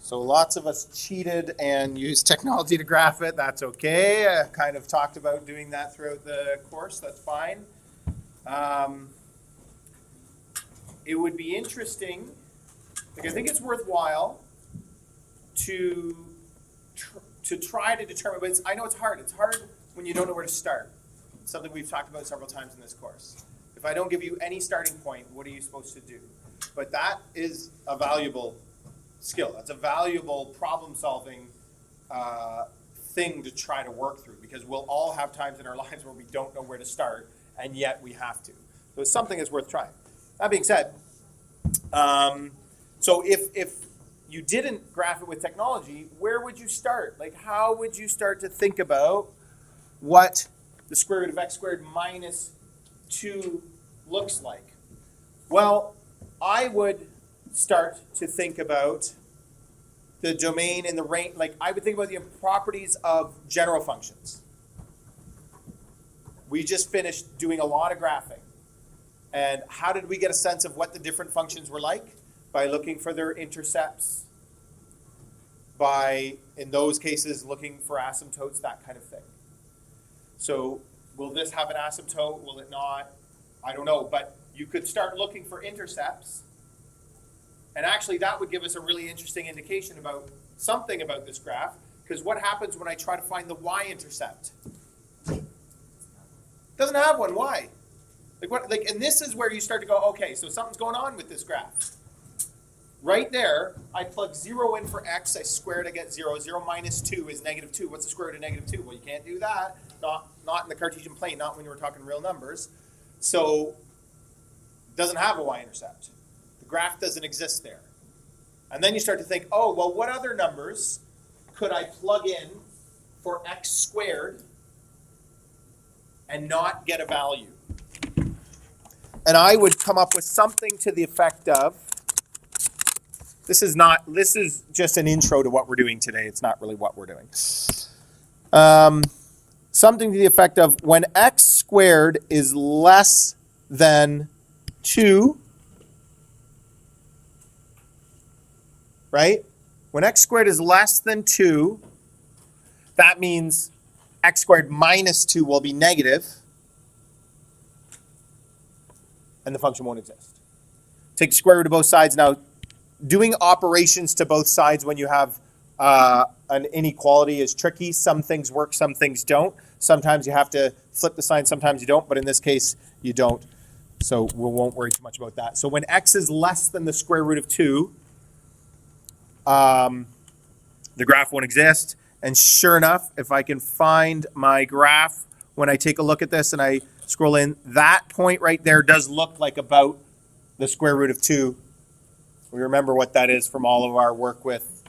So lots of us cheated and used technology to graph it. That's okay. I kind of talked about doing that throughout the course. That's fine. It would be interesting, like I think it's worthwhile to try to determine, but I know it's hard. It's hard when you don't know where to start. It's something we've talked about several times in this course. If I don't give you any starting point, what are you supposed to do? But that is a valuable skill. That's a valuable problem-solving thing to try to work through, because we'll all have times in our lives where we don't know where to start, and yet we have to. So it's something that's worth trying. That being said, so if you didn't graph it with technology, where would you start? Like, how would you start to think about what the square root of x squared minus 2 looks like? Well, I would start to think about the domain and the range. Like, I would think about the properties of general functions. We just finished doing a lot of graphing. And how did we get a sense of what the different functions were like? By looking for their intercepts, by, in those cases, looking for asymptotes, that kind of thing. So will this have an asymptote? Will it not? I don't know. But you could start looking for intercepts. And actually, that would give us a really interesting indication about something about this graph. Because what happens when I try to find the y-intercept? It doesn't have one. Why? And this is where you start to go, okay, so something's going on with this graph. Right there, I plug 0 in for x, I square it, I get 0. 0 minus 2 is negative 2. What's the square root of negative 2? Well, you can't do that. Not in the Cartesian plane, not when you were talking real numbers. So it doesn't have a y-intercept. The graph doesn't exist there. And then you start to think, oh, well, what other numbers could I plug in for x squared and not get a value? And I would come up with something to the effect of, this is just an intro to what we're doing today. It's not really what we're doing. Something to the effect of, when x squared is less than 2, right? When x squared is less than 2, that means x squared minus 2 will be negative, and the function won't exist. Take the square root of both sides. Now, doing operations to both sides when you have an inequality is tricky. Some things work, some things don't. Sometimes you have to flip the sign, sometimes you don't, but in this case, you don't. So we won't worry too much about that. So when x is less than the square root of 2, the graph won't exist. And sure enough, if I can find my graph, when I take a look at this and I scroll in, that point right there does look like about the square root of 2. We remember what that is from all of our work with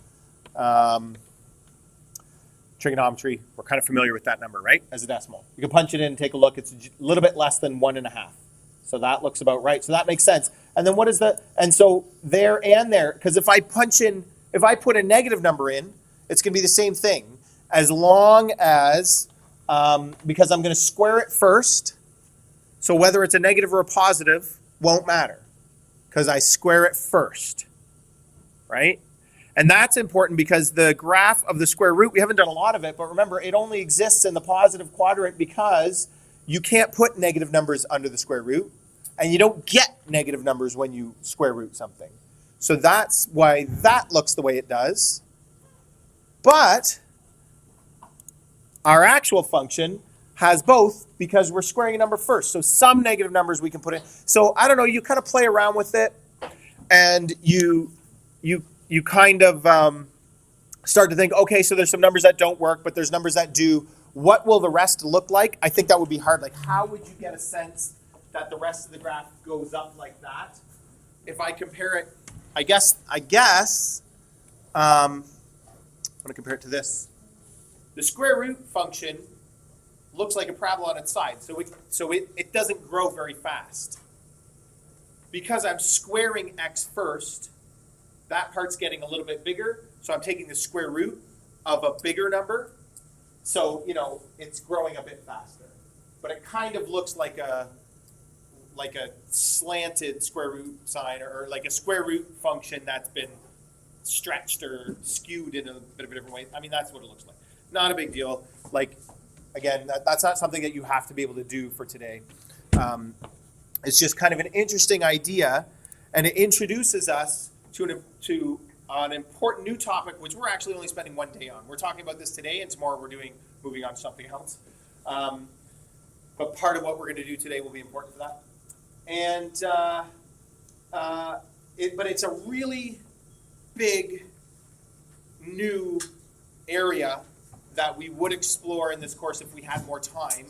trigonometry. We're kind of familiar with that number, right? As a decimal. You can punch it in and take a look. It's a little bit less than 1.5. So that looks about right. So that makes sense. And then what is the, and so there and there, because if I put a negative number in, it's going to be the same thing, as long as, because I'm going to square it first. So whether it's a negative or a positive won't matter, because I square it first, right? And that's important because the graph of the square root, we haven't done a lot of it, but remember, it only exists in the positive quadrant because you can't put negative numbers under the square root, and you don't get negative numbers when you square root something. So that's why that looks the way it does. But our actual function has both because we're squaring a number first. So some negative numbers we can put in. So I don't know, you kind of play around with it, and you kind of start to think, okay, so there's some numbers that don't work, but there's numbers that do. What will the rest look like? I think that would be hard. Like, how would you get a sense that the rest of the graph goes up like that? If I compare it, I guess I'm going to compare it to this. The square root function looks like a parabola on its side, so it doesn't grow very fast. Because I'm squaring x first, that part's getting a little bit bigger, so I'm taking the square root of a bigger number, so, it's growing a bit faster. But it kind of looks like a slanted square root sign, or like a square root function that's been stretched or skewed in a bit of a different way. I mean, that's what it looks like. Not a big deal. Like, again, that's not something that you have to be able to do for today. It's just kind of an interesting idea, and it introduces us to an important new topic, which we're actually only spending one day on. We're talking about this today, and tomorrow we're moving on to something else. But part of what we're going to do today will be important for that. And but it's a really big new area that we would explore in this course if we had more time,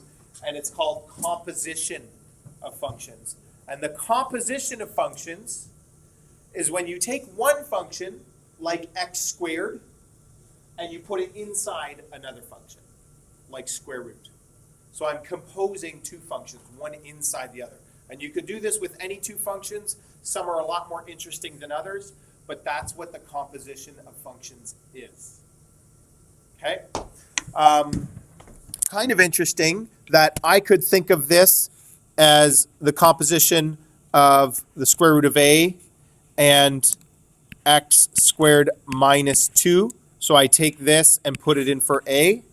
and it's called composition of functions. And the composition of functions is when you take one function, like x squared, and you put it inside another function, like square root. So I'm composing two functions, one inside the other. And you could do this with any two functions. Some are a lot more interesting than others, but that's what the composition of functions is. Okay? Kind of interesting that I could think of this as the composition of the square root of a and x squared minus 2. So I take this and put it in for a.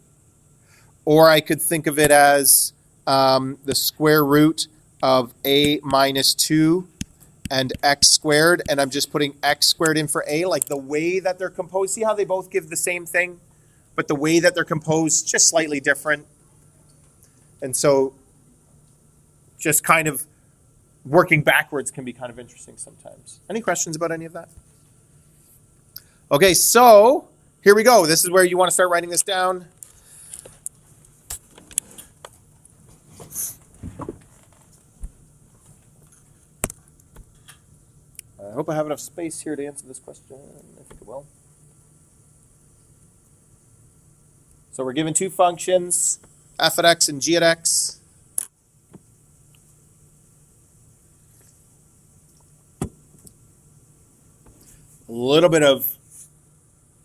Or I could think of it as the square root of a minus 2 and x squared, and I'm just putting x squared in for a, like the way that they're composed. See how they both give the same thing, but the way that they're composed just slightly different. And so just kind of working backwards can be kind of interesting sometimes. Any questions about any of that? Okay, so here we go. This is where you want to start writing this down. I hope I have enough space here to answer this question. I think I will. So we're given two functions, f at x and g at x. A little bit of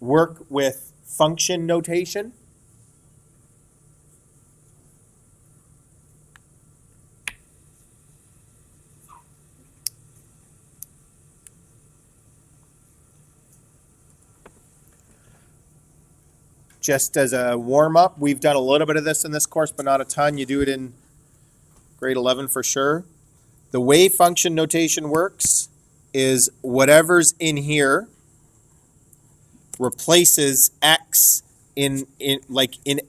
work with function notation. Just as a warm-up, we've done a little bit of this in this course, but not a ton. You do it in grade 11 for sure. The way function notation works is whatever's in here replaces x in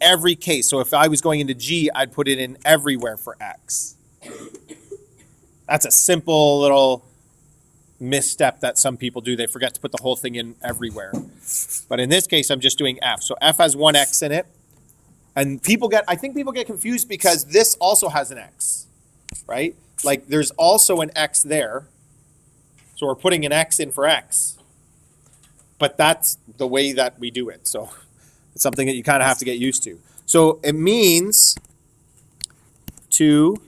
every case. So if I was going into g, I'd put it in everywhere for x. That's a simple little misstep that some people do. They forget to put the whole thing in everywhere. But in this case, I'm just doing f. So f has one x in it. And I think people get confused because this also has an x, right? Like there's also an x there. So we're putting an x in for x. But that's the way that we do it. So it's something that you kind of have to get used to. So it means 2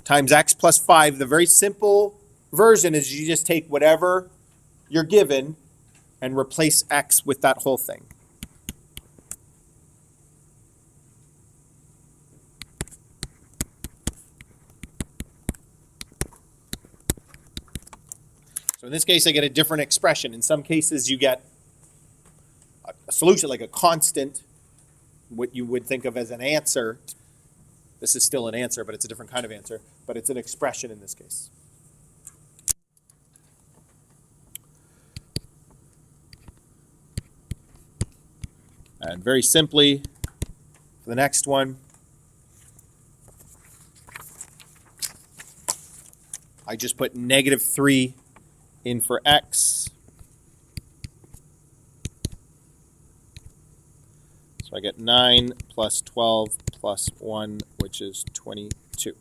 times x plus 5. The very simple version is you just take whatever you're given and replace x with that whole thing. So in this case, I get a different expression. In some cases, you get a solution, like a constant, what you would think of as an answer. This is still an answer, but it's a different kind of answer. But it's an expression in this case. And very simply, for the next one, I just put -3 in for x. So I get 9 plus 12 plus 1, which is 22.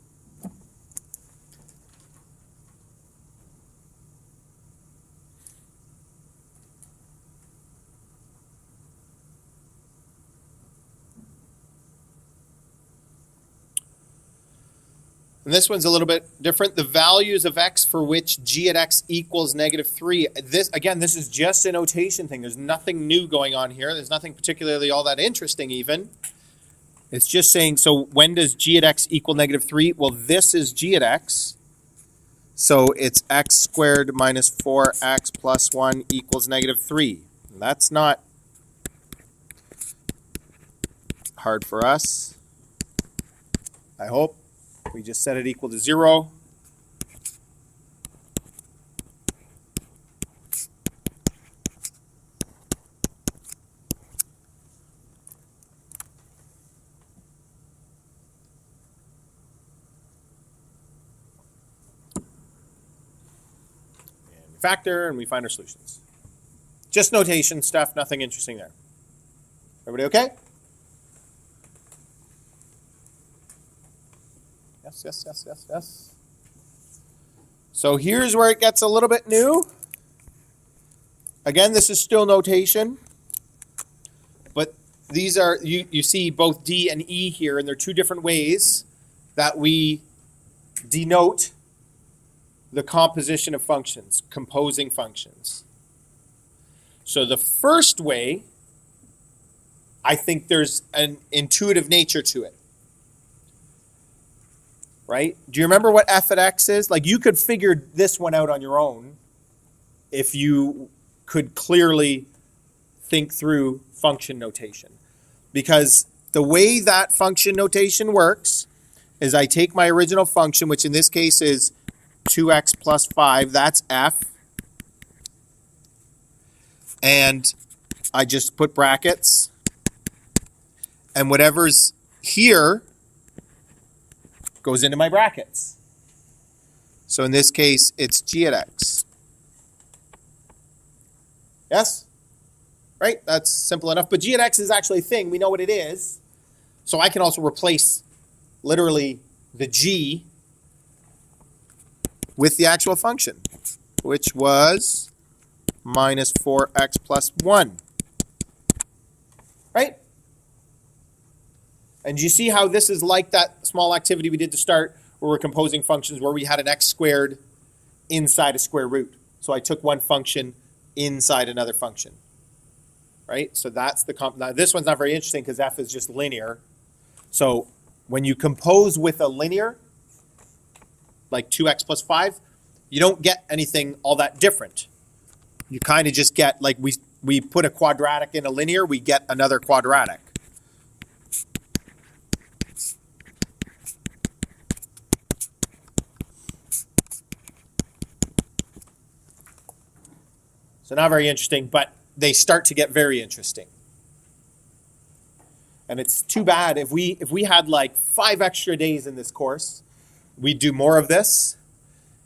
And this one's a little bit different. The values of x for which g at x equals -3. This is just a notation thing. There's nothing new going on here. There's nothing particularly all that interesting even. It's just saying, so when does g at x equal -3? Well, this is g at x. So it's x squared minus 4x plus 1 equals negative 3. That's not hard for us. I hope. We just set it equal to 0. And we factor and we find our solutions. Just notation stuff, nothing interesting there. Everybody okay? Yes. So here's where it gets a little bit new. Again, this is still notation. But these are, you see both D and E here, and they're two different ways that we denote the composition of functions, composing functions. So the first way, I think there's an intuitive nature to it. Right? Do you remember what f at x is? Like, you could figure this one out on your own if you could clearly think through function notation. Because the way that function notation works is I take my original function, which in this case is 2x plus 5, that's f. And I just put brackets. And whatever's here goes into my brackets. So in this case, it's g at x. Yes? Right? That's simple enough. But g at x is actually a thing. We know what it is. So I can also replace literally the g with the actual function, which was minus 4x plus 1. Right? And you see how this is like that small activity we did to start where we're composing functions where we had an x squared inside a square root. So I took one function inside another function. Right? So that's the now this one's not very interesting because f is just linear. So when you compose with a linear, like 2x plus 5, you don't get anything all that different. You kind of just get, like we put a quadratic in a linear, we get another quadratic. So not very interesting, but they start to get very interesting. And it's too bad if we had like 5 extra days in this course, we'd do more of this.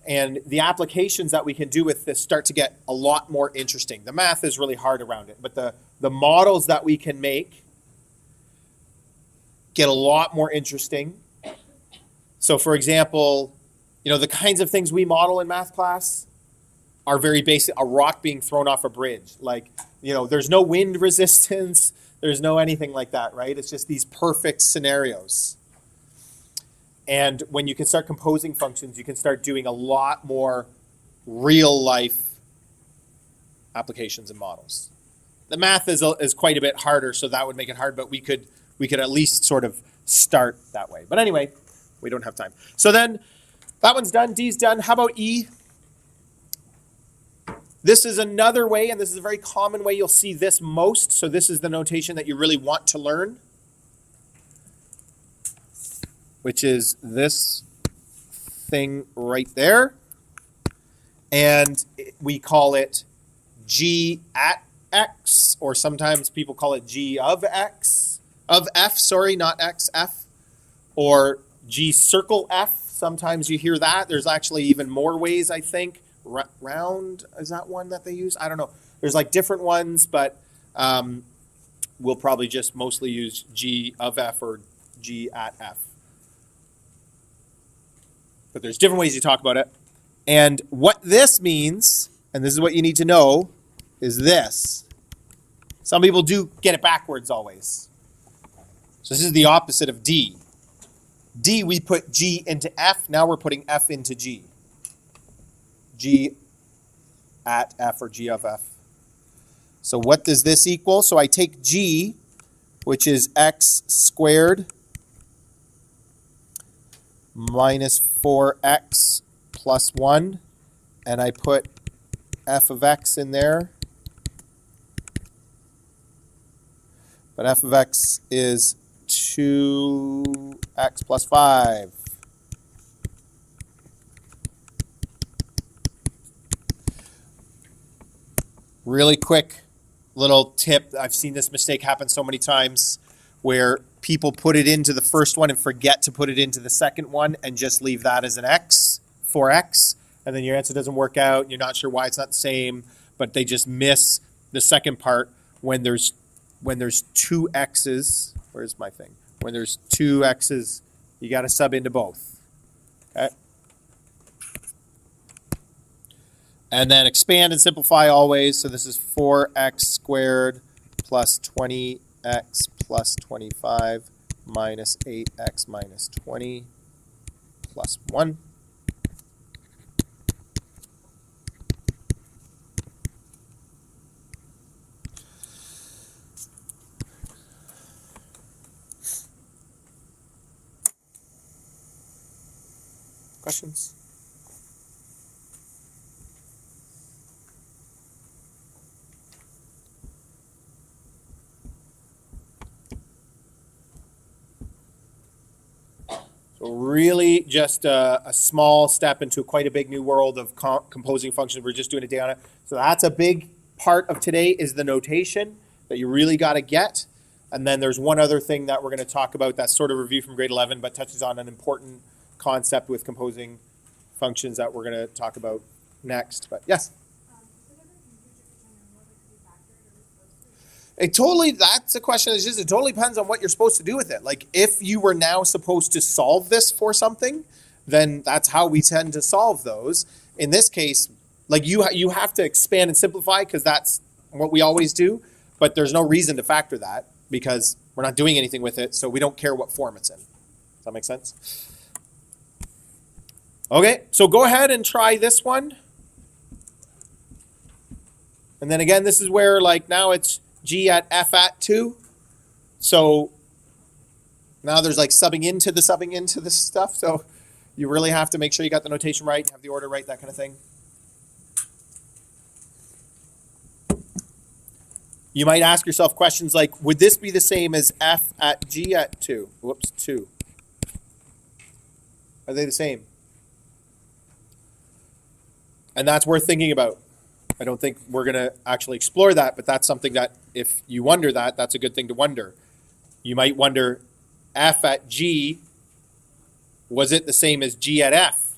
And the applications that we can do with this start to get a lot more interesting. The math is really hard around it, but the models that we can make get a lot more interesting. So for example, the kinds of things we model in math class are very basic. A rock being thrown off a bridge. Like, there's no wind resistance. There's no anything like that, right? It's just these perfect scenarios. And when you can start composing functions, you can start doing a lot more real life applications and models. The math is quite a bit harder, so that would make it hard, but we could at least sort of start that way. But anyway, we don't have time. So then that one's done, D's done. How about E? This is another way, and this is a very common way you'll see this most. So this is the notation that you really want to learn, which is this thing right there. And we call it g at x, or sometimes people call it g of x, of f, sorry, not x, f, or g circle f. Sometimes you hear that. There's actually even more ways, I think. Round, is that one that they use? I don't know. There's like different ones, but we'll probably just mostly use g of f or g at f. But there's different ways you talk about it. And what this means, and this is what you need to know, is this. Some people do get it backwards always. So this is the opposite of D. D, we put G into F. Now we're putting F into G. G at F or G of F. So what does this equal? So I take G, which is x squared minus 4x plus 1, and I put f of x in there. But f of x is 2x plus 5. Really quick little tip. I've seen this mistake happen so many times where people put it into the first one and forget to put it into the second one and just leave that as an x, 4x, and then your answer doesn't work out. You're not sure why it's not the same, but they just miss the second part when there's two x's. Where's my thing? When there's two x's, you got to sub into both. Okay? And then expand and simplify always. So this is 4x squared plus 20x plus 25 minus 8x minus 20 plus 1. Questions? So really just a small step into quite a big new world of composing functions. We're just doing a day on it. So that's a big part of today is the notation that you really got to get. And then there's one other thing that we're going to talk about that's sort of review from grade 11, but touches on an important concept with composing functions that we're going to talk about next. But yes? That's a question. It totally depends on what you're supposed to do with it. Like if you were now supposed to solve this for something, then that's how we tend to solve those. In this case, like you have to expand and simplify because that's what we always do, but there's no reason to factor that because we're not doing anything with it, so we don't care what form it's in. Does that make sense? Okay, so go ahead and try this one. And then again, this is where like now it's g at f at 2. So now there's like subbing into this stuff. So you really have to make sure you got the notation right, have the order right, that kind of thing. You might ask yourself questions like, would this be the same as f at g at 2? Whoops, 2. Are they the same? And that's worth thinking about. I don't think we're going to actually explore that, but that's something that if you wonder that, that's a good thing to wonder. You might wonder, f at g, was it the same as g at f?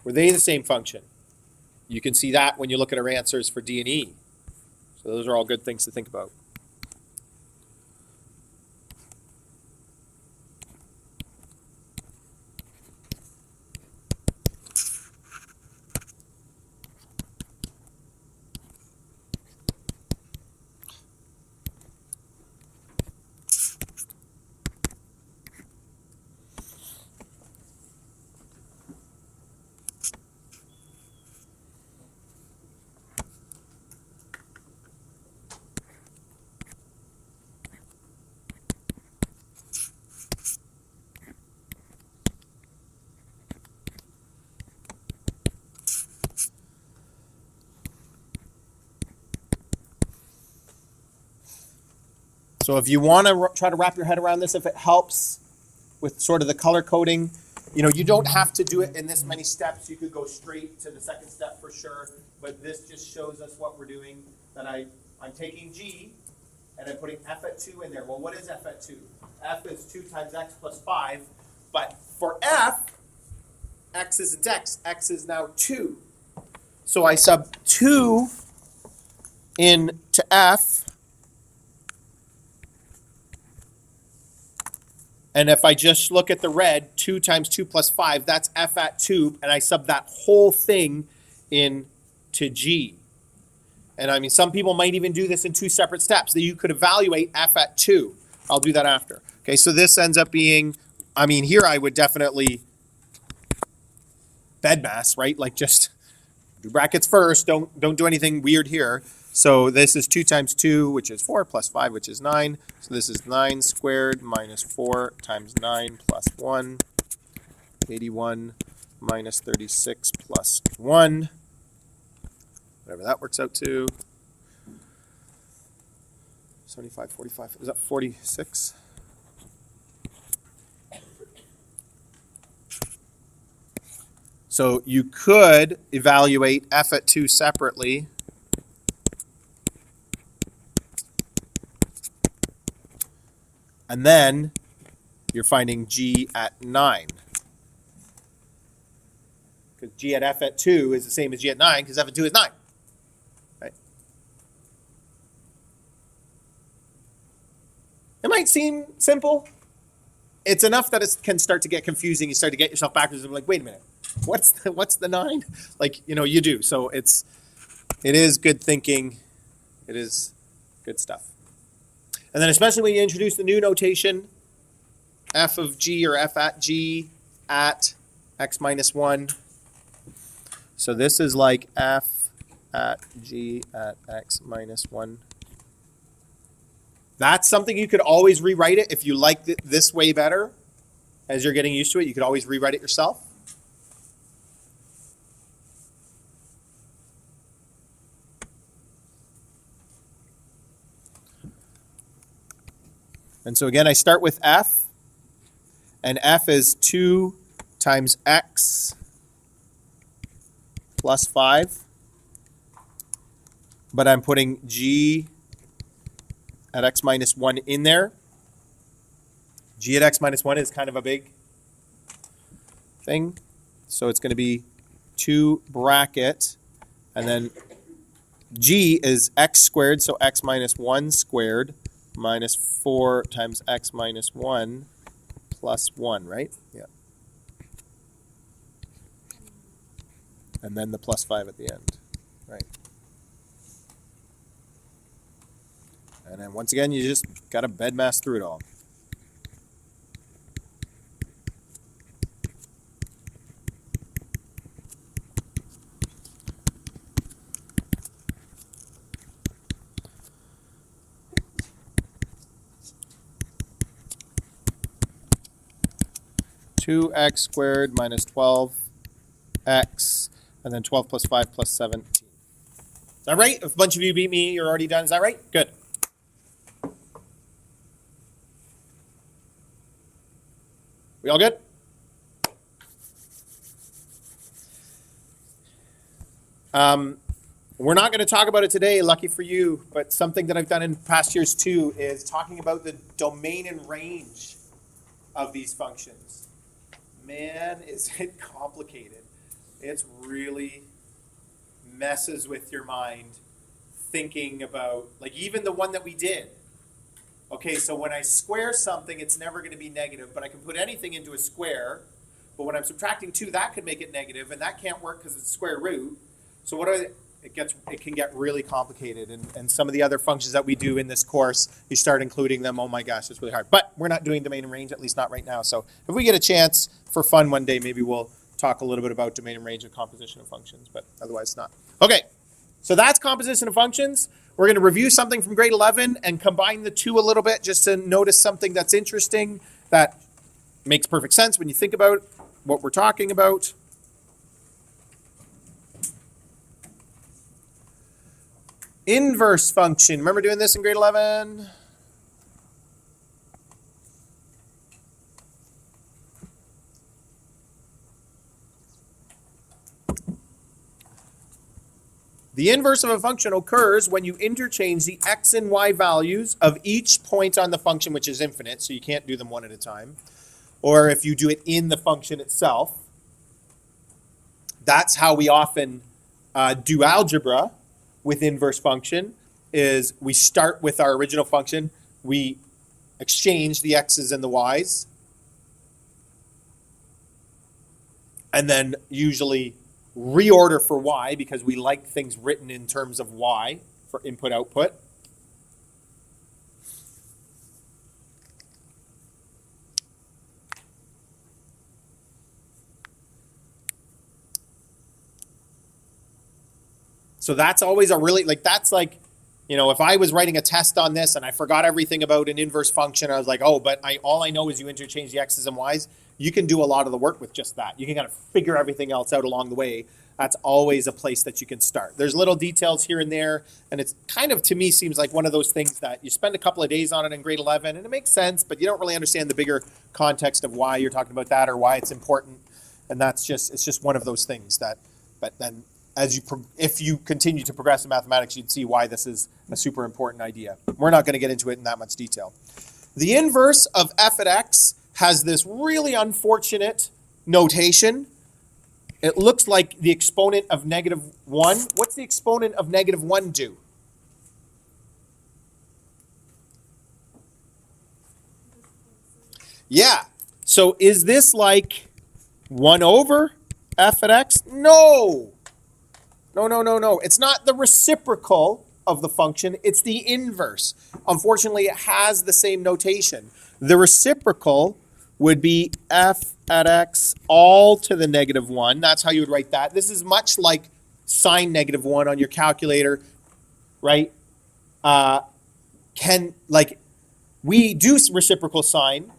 Were they the same function? You can see that when you look at our answers for D and E. So those are all good things to think about. So if you want to try to wrap your head around this, if it helps with sort of the color coding, you don't have to do it in this many steps. You could go straight to the second step for sure, but this just shows us what we're doing, that I'm taking G and I'm putting f at 2 in there. Well, what is f at 2? F is 2 times x plus 5, but for f, x isn't x is now 2. So I sub 2 into f, and if I just look at the red, 2 times 2 plus 5, that's f at 2, and I sub that whole thing into G. And I mean, some people might even do this in 2 separate steps, that you could evaluate f at 2. I'll do that after. Okay, so this ends up being, I mean, here I would definitely bedmass, right? Like just do brackets first, don't do anything weird here. So this is 2 times 2, which is 4, plus 5, which is 9. So this is 9 squared minus 4 times 9 plus 1, 81 minus 36 plus 1, whatever that works out to. 75, 45, is that 46? So you could evaluate f at 2 separately. And then you're finding g at 9. Because g at f at 2 is the same as g at 9, because f at 2 is 9. Right? It might seem simple. It's enough that it can start to get confusing. You start to get yourself backwards and be like, wait a minute, what's the 9? Like, you do. So it is good thinking. It is good stuff. And then especially when you introduce the new notation, f of g or f at g at x minus 1. So this is like f at g at x minus 1. That's something you could always rewrite it. If you like this way better, as you're getting used to it, you could always rewrite it yourself. And so again, I start with f, and f is 2 times x plus 5. But I'm putting g at x minus 1 in there. G at x minus 1 is kind of a big thing. So it's going to be 2 bracket, and then g is x squared, so x minus 1 squared minus 4 times x minus 1 plus 1, right? Yeah. And then the plus 5 at the end, right? And then once again, you just got to bedmass through it all. Two x squared minus 12x, and then 12 plus 5 plus 17. Is that right? If a bunch of you beat me, you're already done. Is that right? Good. We all good? We're not going to talk about it today, lucky for you, but something that I've done in past years too is talking about the domain and range of these functions. Man, is it complicated. It's really messes with your mind thinking about, like even the one that we did. Okay, so when I square something, it's never going to be negative, but I can put anything into a square. But when I'm subtracting 2, that could make it negative, and that can't work because it's square root. So what are they? It can get really complicated, and some of the other functions that we do in this course, you start including them. Oh my gosh, it's really hard. But we're not doing domain and range, at least not right now. So if we get a chance for fun one day, maybe we'll talk a little bit about domain and range and composition of functions, but otherwise not. Okay, so that's composition of functions. We're going to review something from grade 11 and combine the two a little bit just to notice something that's interesting, that makes perfect sense when you think about what we're talking about. Inverse function. Remember doing this in grade 11? The inverse of a function occurs when you interchange the x and y values of each point on the function, which is infinite, so you can't do them one at a time, or if you do it in the function itself. That's how we often do algebra with inverse function, is we start with our original function, we exchange the x's and the y's, and then usually reorder for y because we like things written in terms of y for input-output. So that's always a really, that's like, if I was writing a test on this and I forgot everything about an inverse function, I was like, oh, but all I know is you interchange the x's and y's. you can do a lot of the work with just that. You can kind of figure everything else out along the way. That's always a place that you can start. There's little details here and there, and it's kind of, to me, seems like one of those things that you spend a couple of days on it in grade 11, and it makes sense, but you don't really understand the bigger context of why you're talking about that or why it's important. And it's just one of those things that, but then if you continue to progress in mathematics, you'd see why this is a super important idea. We're not going to get into it in that much detail. The inverse of f at x has this really unfortunate notation. It looks like the exponent of negative 1. What's the exponent of negative 1 do? Yeah. So is this like 1 over f at x? No. No. It's not the reciprocal of the function. It's the inverse. Unfortunately, it has the same notation. The reciprocal would be f at x all to the negative 1. That's how you would write that. This is much like sine negative 1 on your calculator, right? We do reciprocal sine,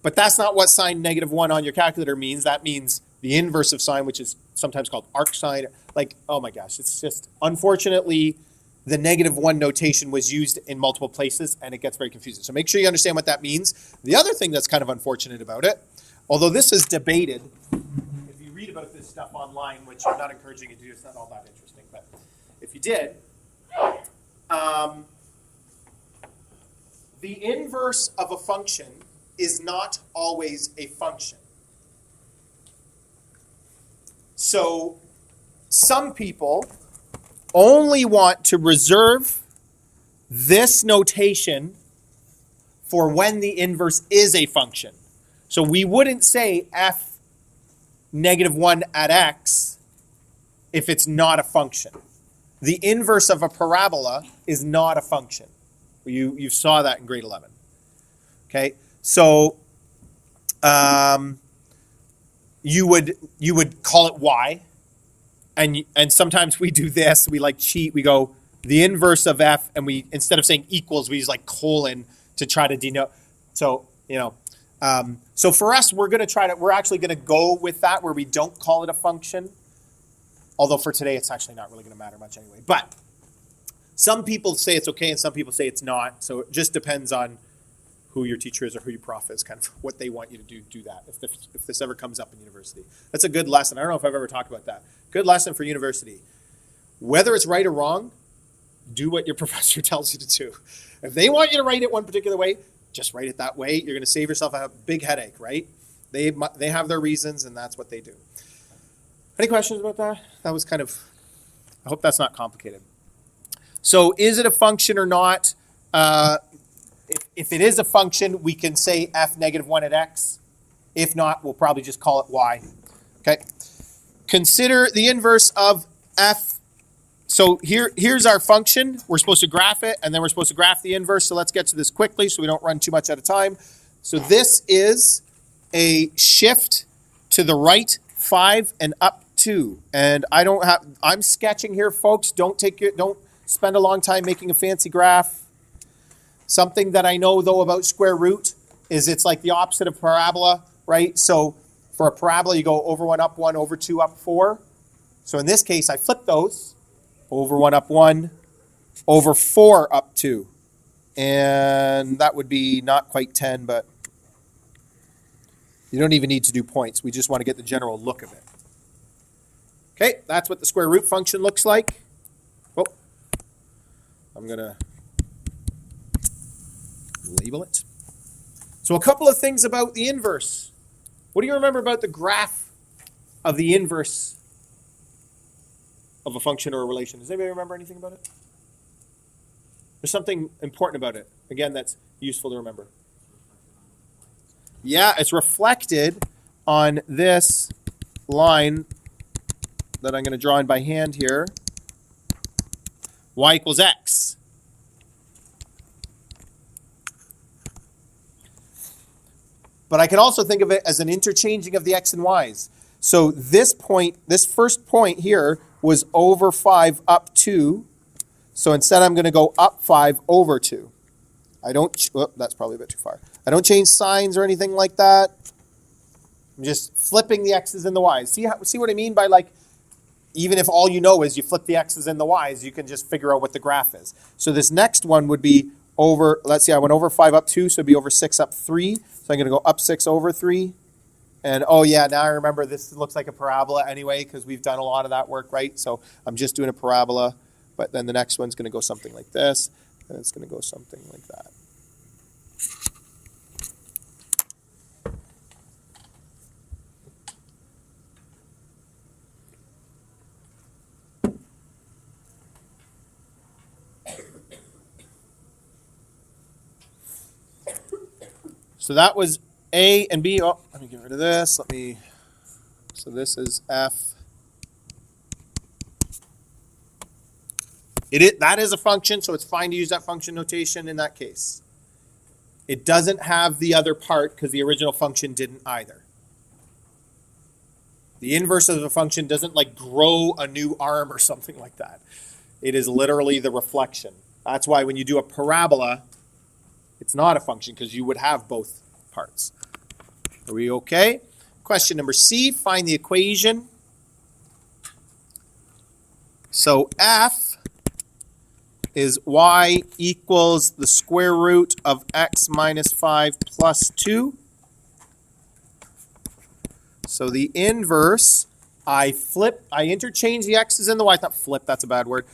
but that's not what sine negative 1 on your calculator means. That means the inverse of sine, which is sometimes called arc sine. Like, oh my gosh, it's just, unfortunately, the negative 1 notation was used in multiple places, and it gets very confusing. So make sure you understand what that means. The other thing that's kind of unfortunate about it, although this is debated, if you read about this stuff online, which I'm not encouraging you to do, it's not all that interesting, but if you did, the inverse of a function is not always a function. So some people only want to reserve this notation for when the inverse is a function. So we wouldn't say f negative 1 at x if it's not a function. The inverse of a parabola is not a function. You saw that in grade 11. Okay, so you would call it y, and sometimes we do this. We like cheat. We go the inverse of f, and we, instead of saying equals, we use like colon to try to denote. So so for us, we're actually gonna go with that where we don't call it a function. Although for today, it's actually not really gonna matter much anyway. But some people say it's okay, and some people say it's not. So it just depends on who your teacher is or who your prof is, kind of what they want you to do that, if this ever comes up in university. That's a good lesson. I don't know if I've ever talked about that. Good lesson for university. Whether it's right or wrong, do what your professor tells you to do. If they want you to write it one particular way, just write it that way. You're going to save yourself a big headache, right? They have their reasons, and that's what they do. Any questions about that? That was kind of, I hope that's not complicated. So is it a function or not? If it is a function, we can say f negative 1 at x. If not, we'll probably just call it y. Okay. Consider the inverse of f. So here's our function. We're supposed to graph it, and then we're supposed to graph the inverse. So let's get to this quickly so we don't run too much at a time. So this is a shift to the right 5 and up 2. And I'm sketching here, folks. Don't spend a long time making a fancy graph. Something that I know, though, about square root is it's like the opposite of parabola, right? So for a parabola, you go over 1, up 1, over 2, up 4. So in this case, I flip those. Over 1, up 1, over 4, up 2. And that would be not quite 10, but you don't even need to do points. We just want to get the general look of it. Okay, that's what the square root function looks like. Oh, I'm going to label it. So a couple of things about the inverse. What do you remember about the graph of the inverse of a function or a relation? Does anybody remember anything about it? There's something important about it. Again, that's useful to remember. Yeah, it's reflected on this line that I'm going to draw in by hand here. Y equals x. But I can also think of it as an interchanging of the x and y's. So this first point here was over 5 up 2. So instead I'm going to go up 5 over 2. That's probably a bit too far. I don't change signs or anything like that. I'm just flipping the x's and the y's. See what I mean by like, even if all you know is you flip the x's and the y's, you can just figure out what the graph is. So this next one would be over, let's see, I went over 5 up 2, so it'd be over 6 up 3. So I'm going to go up 6 over 3. And oh yeah, now I remember this looks like a parabola anyway, because we've done a lot of that work, right? So I'm just doing a parabola, but then the next one's going to go something like this, and it's going to go something like that. So that was A and B. Oh, let me get rid of this. So this is F. That is a function, so it's fine to use that function notation in that case. It doesn't have the other part because the original function didn't either. The inverse of a function doesn't like grow a new arm or something like that. It is literally the reflection. That's why when you do a parabola, it's not a function because you would have both parts. Are we okay? Question number C, find the equation. So F is y equals the square root of x minus 5 plus 2. So the inverse, I interchange the x's and the y's, not flip, that's a bad word.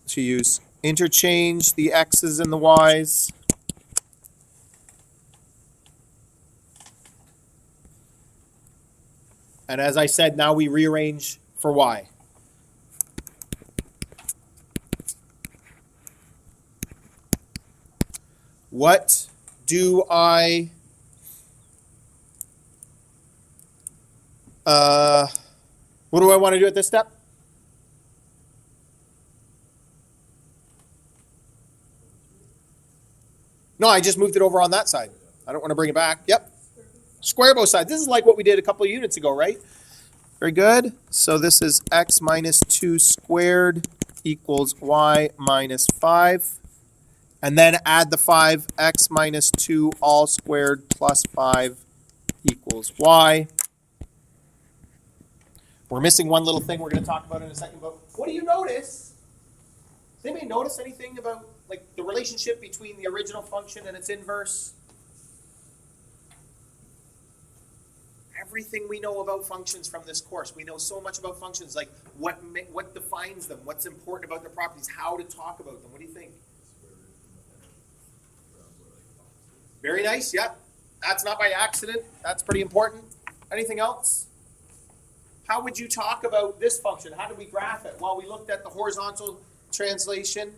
To use interchange the x's and the y's. And as I said, now we rearrange for y. What do I want to do at this step? No, I just moved it over on that side. I don't want to bring it back. Yep. Square both sides. This is like what we did a couple of units ago, right? Very good. So this is x minus 2 squared equals y minus 5. And then add the 5, x minus 2 all squared plus 5 equals y. We're missing one little thing we're going to talk about in a second. But what do you notice? Does anybody notice anything about like the relationship between the original function and its inverse? Everything we know about functions from this course. We know so much about functions, like what defines them, what's important about their properties, how to talk about them. What do you think? Very nice, yep. That's not by accident. That's pretty important. Anything else? How would you talk about this function? How do we graph it? Well, we looked at the horizontal translation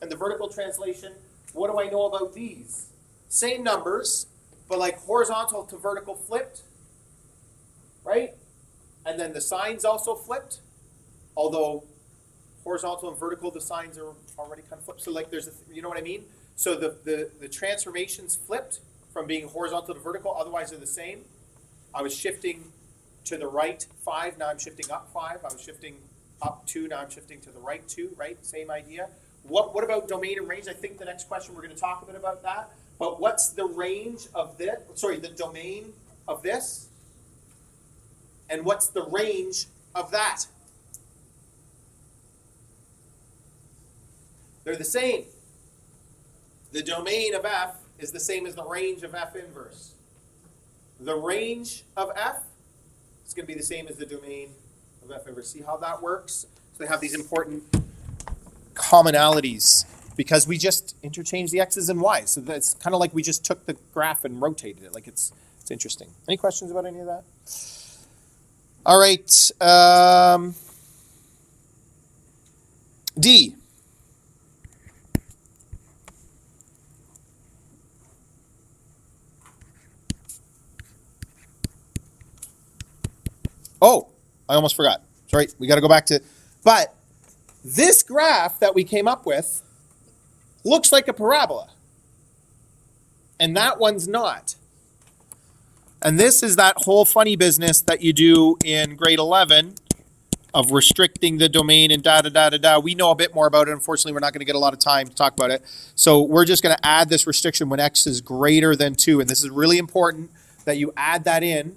and the vertical translation. What do I know about these? Same numbers, but like horizontal to vertical flipped. Right? And then the signs also flipped, although horizontal and vertical, the signs are already kind of flipped. So like there's, you know what I mean? So the transformations flipped from being horizontal to vertical, otherwise they're the same. I was shifting to the right 5, now I'm shifting up 5. I was shifting up 2, now I'm shifting to the right 2, right? Same idea. What about domain and range? I think the next question we're going to talk a bit about that. But what's the range of this? Sorry, the domain of this? And what's the range of that? They're the same. The domain of f is the same as the range of f inverse. The range of f is going to be the same as the domain of f inverse. See how that works? So they have these important commonalities because we just interchange the x's and y's. So that's kind of like we just took the graph and rotated it. Like it's interesting. Any questions about any of that? All right, D. Oh, I almost forgot. Sorry, we got to go back to, but this graph that we came up with looks like a parabola, and that one's not. And this is that whole funny business that you do in grade 11 of restricting the domain and da-da-da-da-da. We know a bit more about it. Unfortunately, we're not going to get a lot of time to talk about it. So we're just going to add this restriction when x is greater than 2. And this is really important that you add that in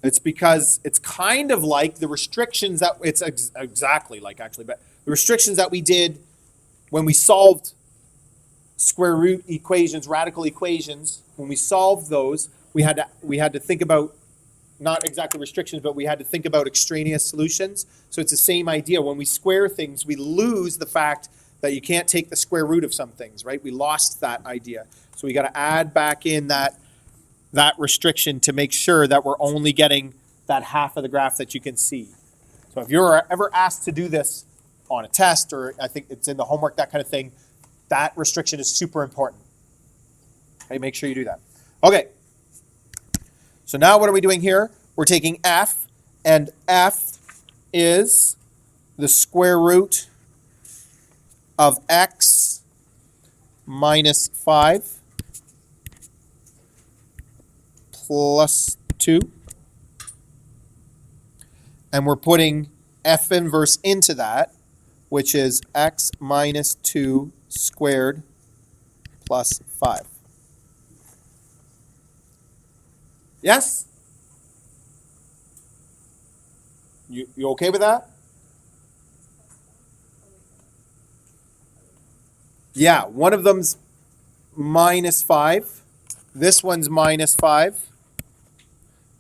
It's because it's kind of like the restrictions that, it's exactly like actually, but the restrictions that we did when we solved square root equations, radical equations, when we solved those, we had to think about, not exactly restrictions, but we had to think about extraneous solutions. So it's the same idea. When we square things, we lose the fact that you can't take the square root of some things, right? We lost that idea. So we got to add back in that restriction to make sure that we're only getting that half of the graph that you can see. So if you're ever asked to do this on a test, or I think it's in the homework, that kind of thing, that restriction is super important. Okay, make sure you do that. Okay. So now what are we doing here? We're taking f, and f is the square root of x minus 5 plus 2. And we're putting f inverse into that, which is x minus 2 squared plus 5. Yes? You okay with that? Yeah, one of them's minus 5. This one's minus 5.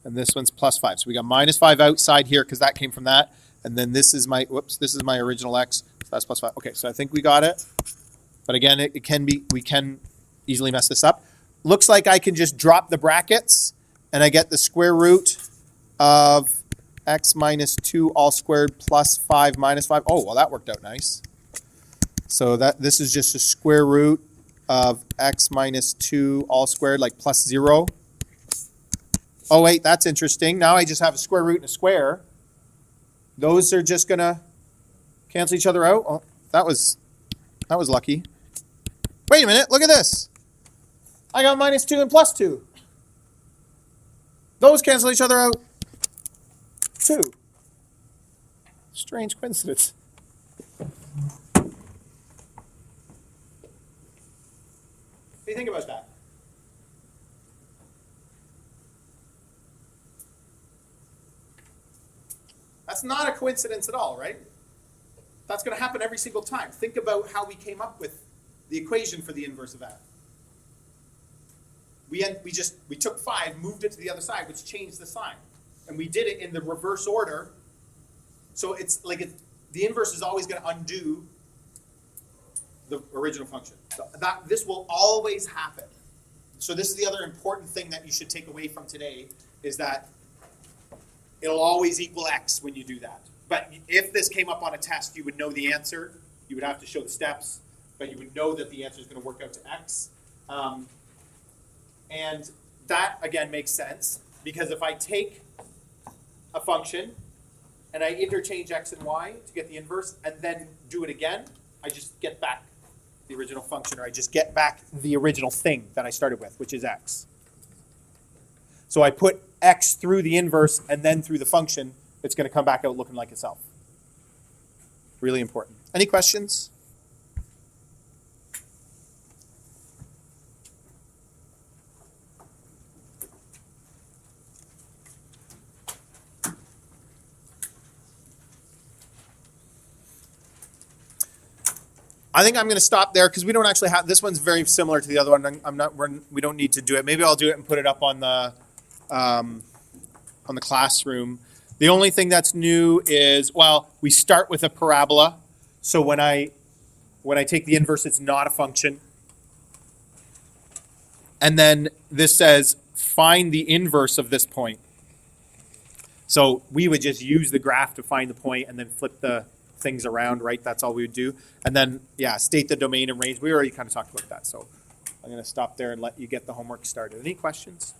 And this one's plus 5. So we got minus 5 outside here because that came from that. And then this is my, this is my original x. So that's plus 5. Okay, so I think we got it. But again, it can be, we can easily mess this up. Looks like I can just drop the brackets and I get the square root of x minus 2 all squared plus 5 minus 5. Oh, well, that worked out nice. So this is just a square root of x minus 2 all squared, like plus 0. Oh, wait, that's interesting. Now I just have a square root and a square. Those are just going to cancel each other out. Oh, that was lucky. Wait a minute, look at this. I got minus 2 and plus 2. Those cancel each other out too. Strange coincidence. What do you think about that? That's not a coincidence at all, right? That's going to happen every single time. Think about how we came up with the equation for the inverse of that. We took 5, moved it to the other side, which changed the sign. And we did it in the reverse order. So it's like the inverse is always going to undo the original function. So this will always happen. So this is the other important thing that you should take away from today, is that it'll always equal x when you do that. But if this came up on a test, you would know the answer. You would have to show the steps, but you would know that the answer is going to work out to x. And that, again, makes sense, because if I take a function and I interchange x and y to get the inverse and then do it again, I just get back the original function, or I just get back the original thing that I started with, which is x. So I put x through the inverse and then through the function, it's going to come back out looking like itself. Really important. Any questions? I think I'm going to stop there because we don't actually have, this one's very similar to the other one. We don't need to do it. Maybe I'll do it and put it up on the classroom. The only thing that's new is, well, we start with a parabola. So when I take the inverse, it's not a function. And then this says, find the inverse of this point. So we would just use the graph to find the point and then flip the things around, right? That's all we would do. And then, yeah, state the domain and range. We already kind of talked about that. So I'm going to stop there and let you get the homework started. Any questions?